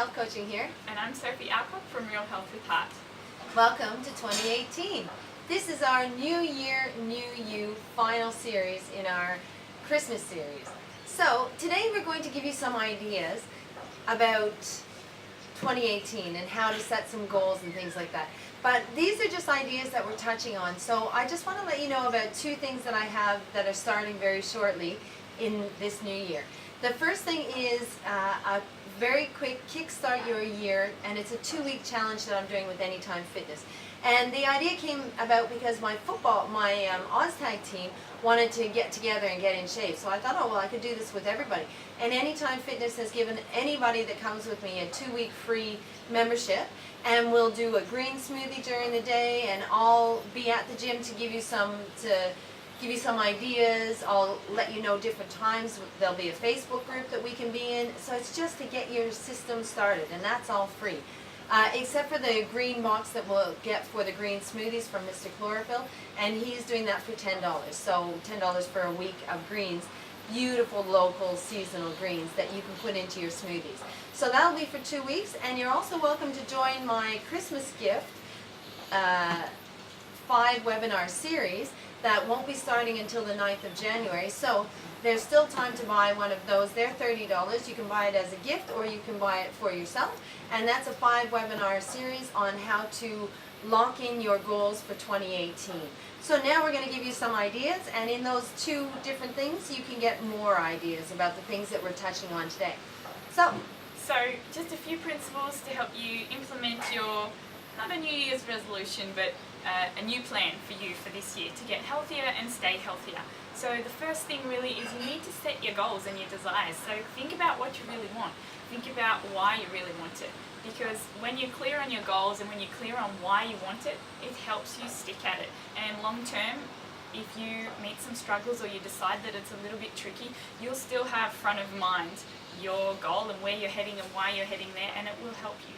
Health Coaching here. And I'm Sophie Alcock from Real Health with Heart. Welcome to 2018. This is our New Year, New You final series in our Christmas series. So today we're going to give you some ideas about 2018 and how to set some goals and things like that. But these are just ideas that we're touching on. So I just want to let you know about two things that I have that are starting very shortly in this new year. The first thing is a very quick kickstart your year, and it's a 2-week challenge that I'm doing with Anytime Fitness. And the idea came about because my OzTag team wanted to get together and get in shape. So I thought, oh well, I could do this with everybody. And Anytime Fitness has given anybody that comes with me a 2-week free membership, and we'll do a green smoothie during the day, and I'll be at the gym to give you some ideas. I'll let you know different times. There'll be a Facebook group that we can be in. So it's just to get your system started, and that's all free. Except for the green box that we'll get for the green smoothies from Mr. Chlorophyll, and he's doing that for $10. So $10 for a week of greens, beautiful local seasonal greens that you can put into your smoothies. So that'll be for 2 weeks, and you're also welcome to join my Christmas gift 5-webinar series that won't be starting until the 9th of January. So there's still time to buy one of those. They're $30. You can buy it as a gift or you can buy it for yourself. And that's a 5-webinar series on how to lock in your goals for 2018. So now we're going to give you some ideas, and in those 2 different things you can get more ideas about the things that we're touching on today. So just a few principles to help you implement your, not a New Year's resolution, but a new plan for you for this year to get healthier and stay healthier. So the first thing really is you need to set your goals and your desires. So think about what you really want. Think about why you really want it. Because when you're clear on your goals and when you're clear on why you want it, it helps you stick at it. And long term, if you meet some struggles or you decide that it's a little bit tricky, you'll still have front of mind your goal and where you're heading and why you're heading there, and it will help you.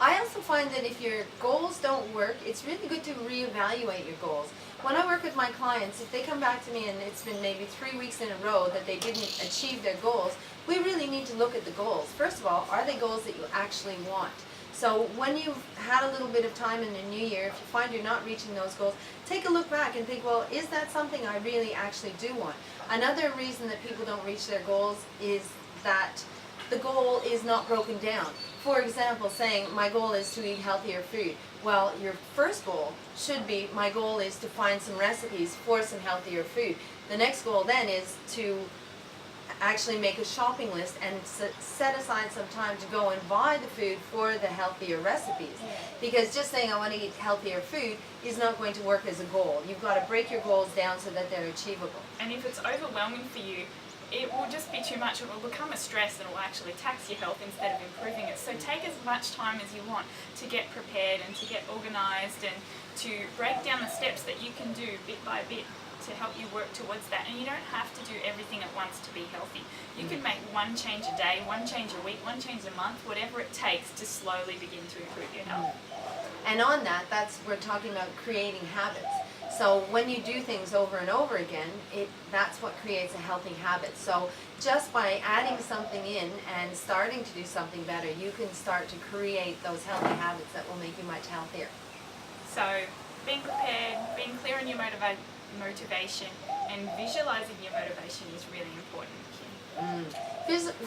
I also find that if your goals don't work, it's really good to reevaluate your goals. When I work with my clients, if they come back to me and it's been maybe 3 weeks in a row that they didn't achieve their goals, we really need to look at the goals. First of all, are they goals that you actually want? So when you've had a little bit of time in the new year, if you find you're not reaching those goals, take a look back and think, well, is that something I really actually do want? Another reason that people don't reach their goals is that the goal is not broken down. For example, saying my goal is to eat healthier food. Well, your first goal should be, my goal is to find some recipes for some healthier food. The next goal then is to actually make a shopping list and set aside some time to go and buy the food for the healthier recipes. Because just saying I want to eat healthier food is not going to work as a goal. You've got to break your goals down so that they're achievable. And if it's overwhelming for you, it will just be too much. It will become a stress and it will actually tax your health instead of improving it. So take as much time as you want to get prepared and to get organised and to break down the steps that you can do bit by bit to help you work towards that. And you don't have to do everything at once to be healthy. You can make one change a day, one change a week, one change a month, whatever it takes to slowly begin to improve your health. And on that, we're talking about creating habits. So when you do things over and over again, that's what creates a healthy habit. So just by adding something in and starting to do something better, you can start to create those healthy habits that will make you much healthier. So being prepared, being clear on your motivation, and visualizing your motivation is really important.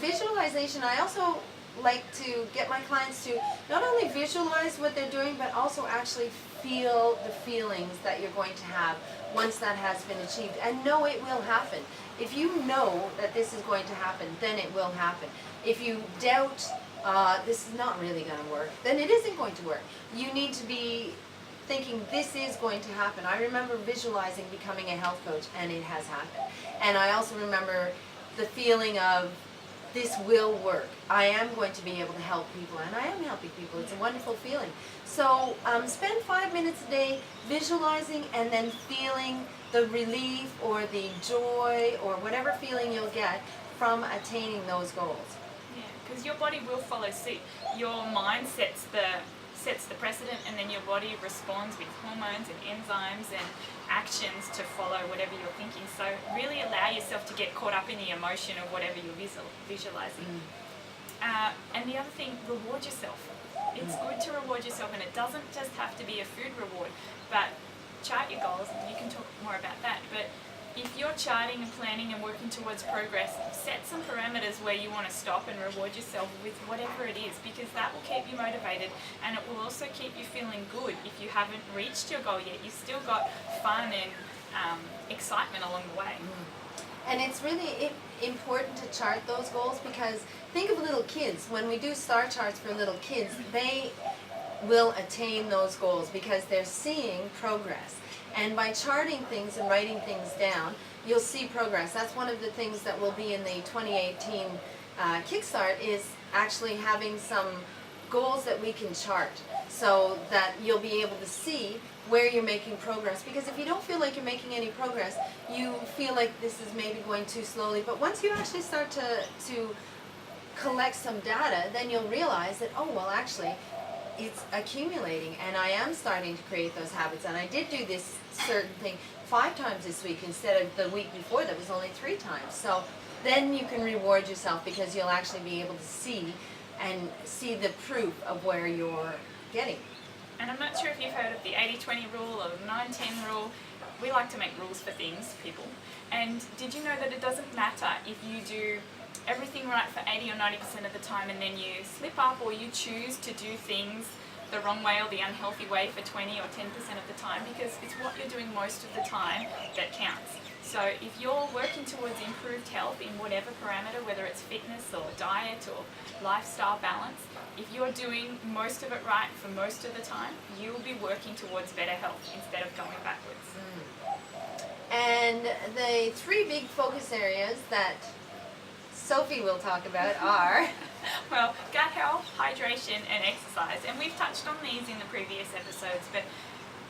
Visualization, I also like to get my clients to not only visualize what they're doing, but also actually feel the feelings that you're going to have once that has been achieved, and know it will happen. If you know that this is going to happen, then it will happen. If you doubt this is not really going to work, then it isn't going to work. You need to be thinking this is going to happen. I remember visualizing becoming a health coach, and it has happened. And I also remember the feeling of this will work. I am going to be able to help people, and I am helping people. It's a wonderful feeling. So spend 5 minutes a day visualizing and then feeling the relief or the joy or whatever feeling you'll get from attaining those goals. Yeah, because your body will follow suit. Your mind sets the precedent, and then your body responds with hormones and enzymes and actions to follow whatever you're thinking. So really allow yourself to get caught up in the emotion of whatever you're visualizing. And the other thing, reward yourself. It's good to reward yourself, and it doesn't just have to be a food reward, but chart your goals, and you can talk more about that. But if you're charting and planning and working towards progress, set some parameters where you want to stop and reward yourself with whatever it is, because that will keep you motivated, and it will also keep you feeling good. If you haven't reached your goal yet, you've still got fun and excitement along the way. And it's really important to chart those goals, because think of little kids. When we do star charts for little kids, they will attain those goals because they're seeing progress. And by charting things and writing things down, you'll see progress. That's one of the things that will be in the 2018 Kickstart, is actually having some goals that we can chart, so that you'll be able to see where you're making progress. Because if you don't feel like you're making any progress, you feel like this is maybe going too slowly. But once you actually start to collect some data, then you'll realize that, oh, well, actually, it's accumulating, and I am starting to create those habits. And I did do this certain thing 5 times this week instead of the week before that was only 3 times. So then you can reward yourself, because you'll actually be able to see the proof of where you're getting. And I'm not sure if you've heard of the 80-20 rule or 9-10 rule. We like to make rules for things, people. And did you know that it doesn't matter if you do everything right for 80 or 90% of the time, and then you slip up, or you choose to do things the wrong way or the unhealthy way for 20 or 10% of the time, because it's what you're doing most of the time that counts. So if you're working towards improved health in whatever parameter, whether it's fitness or diet or lifestyle balance, if you're doing most of it right for most of the time, you will be working towards better health instead of going backwards. And the 3 big focus areas that Sophie will talk about are well, gut health, hydration, and exercise. And we've touched on these in the previous episodes, but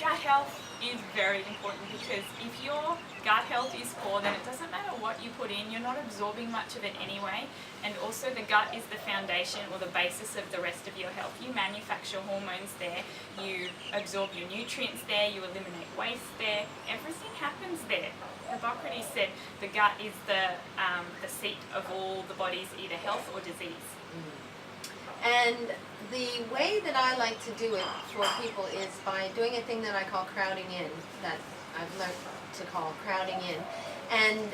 gut health is very important, because if your gut health is poor, then it doesn't matter what you put in, you're not absorbing much of it anyway. And also the gut is the foundation or the basis of the rest of your health. You manufacture hormones there, you absorb your nutrients there, you eliminate waste there, everything happens there. Hippocrates said the gut is the seat of all the body's either health or disease. And the way that I like to do it for people is by doing a thing that I call crowding in, that I've learned to call crowding in. And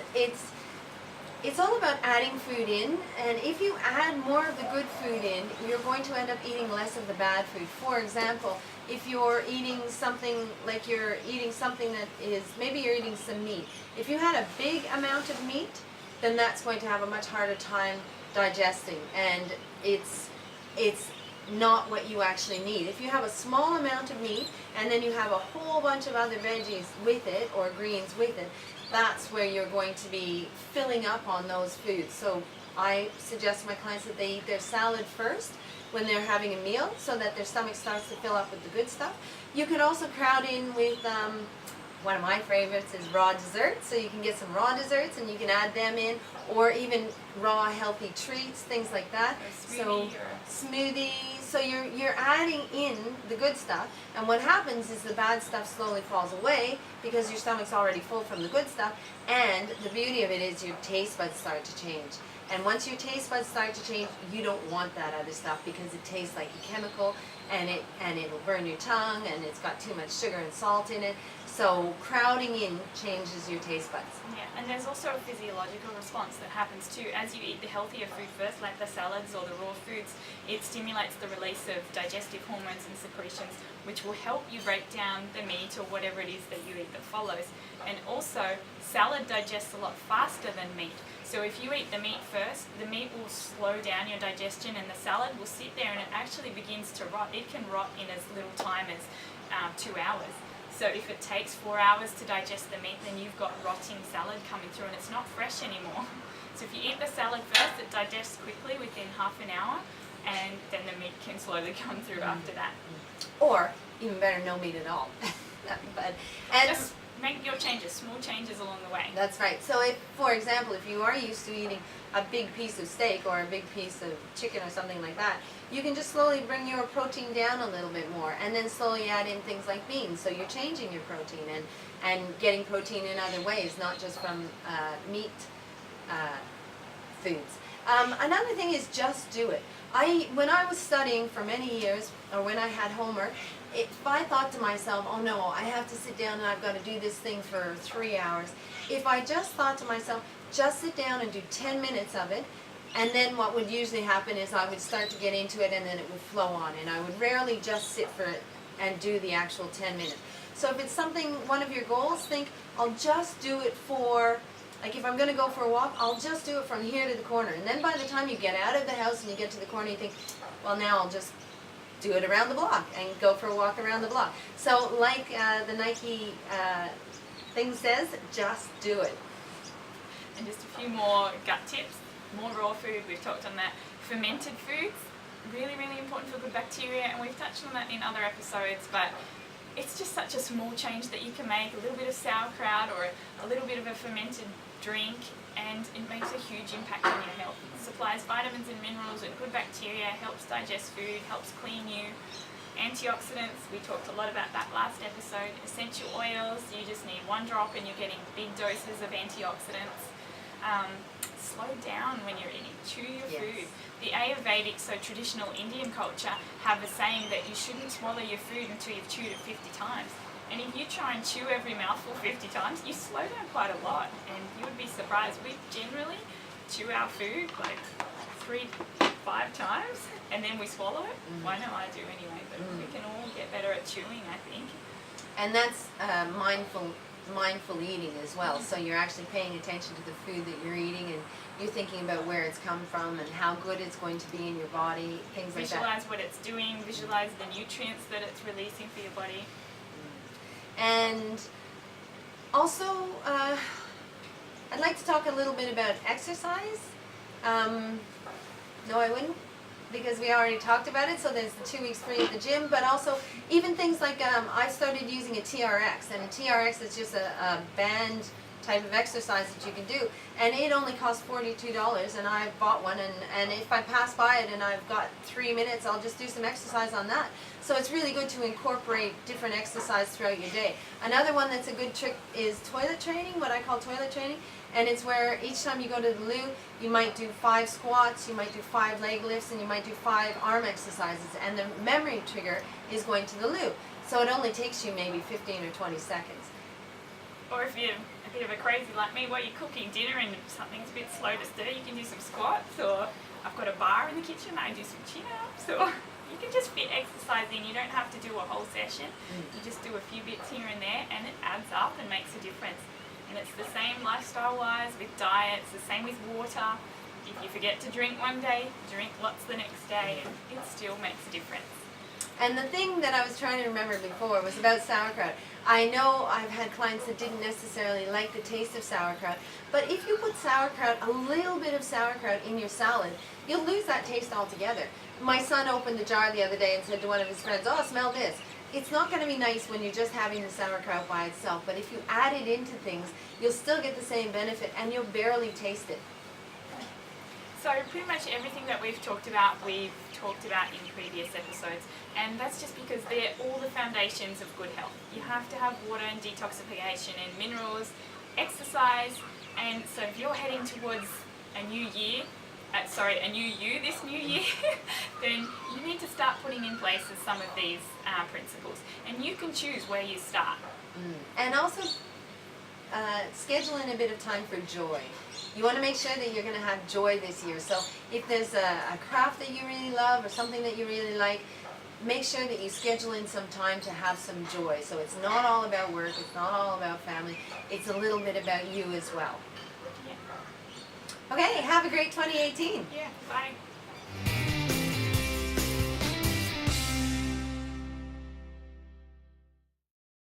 it's all about adding food in, and if you add more of the good food in, you're going to end up eating less of the bad food. For example, if you're eating something like that is, maybe you're eating some meat. If you had a big amount of meat, then that's going to have a much harder time digesting, and it's not what you actually need. If you have a small amount of meat and then you have a whole bunch of other veggies with it, or greens with it, that's where you're going to be filling up on those foods. So I suggest to my clients that they eat their salad first when they're having a meal, so that their stomach starts to fill up with the good stuff. You could also crowd in with one of my favorites is raw desserts, so you can get some raw desserts and you can add them in, or even raw healthy treats, things like that. Smoothies. So you're adding in the good stuff, and what happens is the bad stuff slowly falls away because your stomach's already full from the good stuff. And the beauty of it is your taste buds start to change. And once your taste buds start to change, you don't want that other stuff, because it tastes like a chemical, and it'll burn your tongue, and it's got too much sugar and salt in it. So crowding in changes your taste buds. Yeah, and there's also a physiological response that happens too. As you eat the healthier food first, like the salads or the raw foods, it stimulates the release of digestive hormones and secretions, which will help you break down the meat or whatever it is that you eat that follows. And also, salad digests a lot faster than meat. So if you eat the meat first, the meat will slow down your digestion, and the salad will sit there and it actually begins to rot. It can rot in as little time as 2 hours. So if it takes 4 hours to digest the meat, then you've got rotting salad coming through, and it's not fresh anymore. So if you eat the salad first, it digests quickly within half an hour, and then the meat can slowly come through after that. Or, even better, no meat at all. Just make your changes, small changes along the way. That's right. So if, for example, if you are used to eating a big piece of steak or a big piece of chicken or something like that, you can just slowly bring your protein down a little bit more, and then slowly add in things like beans. So you're changing your protein and getting protein in other ways, not just from meat foods. Another thing is just do it. When I was studying for many years, or when I had homework, if I thought to myself, oh no, I have to sit down and I've got to do this thing for 3 hours, if I just thought to myself, just sit down and do 10 minutes of it, and then what would usually happen is I would start to get into it and then it would flow on, and I would rarely just sit for it and do the actual 10 minutes. So if it's something, one of your goals, think, I'll just do it for, like if I'm going to go for a walk, I'll just do it from here to the corner. And then by the time you get out of the house and you get to the corner, you think, well, now I'll just do it around the block and go for a walk around the block. So like the Nike thing says, just do it. And just a few more gut tips. More raw food, we've talked on that. Fermented foods, really, really important for good bacteria, and we've touched on that in other episodes, but it's just such a small change that you can make. A little bit of sauerkraut or a little bit of a fermented drink, and it makes a huge impact on your health. It supplies vitamins and minerals and good bacteria, helps digest food, helps clean you. Antioxidants, we talked a lot about that last episode. Essential oils, you just need one drop and you're getting big doses of antioxidants. Slow down when you're eating, chew your food. The Ayurvedic, so traditional Indian culture, have a saying that you shouldn't swallow your food until you've chewed it 50 times. And if you try and chew every mouthful 50 times, you slow down quite a lot, and you would be surprised. We generally chew our food like 3 to 5 times, and then we swallow it. Well, I know I do anyway, but we can all get better at chewing, I think. And that's mindful eating as well. So you're actually paying attention to the food that you're eating, and you're thinking about where it's come from and how good it's going to be in your body, things like that. Visualize what it's doing, visualize the nutrients that it's releasing for your body. And also, I'd like to talk a little bit about exercise. No, I wouldn't, because we already talked about it. So there's the 2 weeks free at the gym, but also even things like I started using a TRX, and a TRX is just a band type of exercise that you can do, and it only costs $42, and I bought one, and if I pass by it and I've got 3 minutes, I'll just do some exercise on that. So it's really good to incorporate different exercise throughout your day. Another one that's a good trick is toilet training, what I call toilet training, and it's where each time you go to the loo, you might do 5 squats, you might do 5 leg lifts, and you might do 5 arm exercises, and the memory trigger is going to the loo. So it only takes you maybe 15 or 20 seconds. Or if you're a bit of a crazy like me, while you're cooking dinner and something's a bit slow to stir, you can do some squats, or I've got a bar in the kitchen, I do some chin-ups, or you can just fit exercise in. You don't have to do a whole session. You just do a few bits here and there, and it adds up and makes a difference. And it's the same lifestyle-wise with diets, the same with water. If you forget to drink one day, drink lots the next day, and it still makes a difference. And the thing that I was trying to remember before was about sauerkraut. I know I've had clients that didn't necessarily like the taste of sauerkraut, but if you put sauerkraut, a little bit of sauerkraut in your salad, you'll lose that taste altogether. My son opened a jar the other day and said to one of his friends, oh, smell this. It's not going to be nice when you're just having the sauerkraut by itself, but if you add it into things, you'll still get the same benefit, and you'll barely taste it. So pretty much everything that we've talked about in previous episodes, and that's just because they're all the foundations of good health. You have to have water and detoxification and minerals, exercise, and so if you're heading towards a new you this new year, then you need to start putting in place some of these principles, and you can choose where you start. And also schedule in a bit of time for joy. You want to make sure that you're going to have joy this year. So if there's a craft that you really love or something that you really like, make sure that you schedule in some time to have some joy. So it's not all about work, it's not all about family, it's a little bit about you as well. Yeah. Okay, have a great 2018. Yeah, bye.